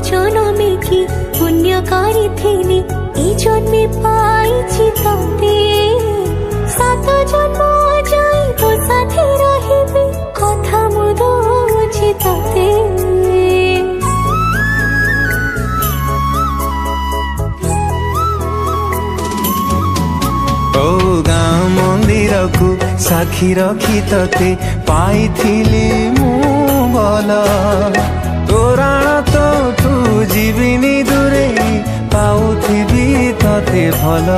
জনমে কি পুণ্য করিথিলি এই জন্মে পাইছি ততে সাত জন্ম যাইব সাথে রহিবি কথা মু দউছি ততে ଓ ଗାଁ ମନ୍ଦିରକୁ ସାକ୍ଷୀ ରଖି ତତେ ପାଇଥିଲି ମୁଁ ଭଲ ତୋରାଣ ତୋଠୁ ଯିବିନି ଦୂରେଇ ପାଉଥିବି ତତେ ଭଲ।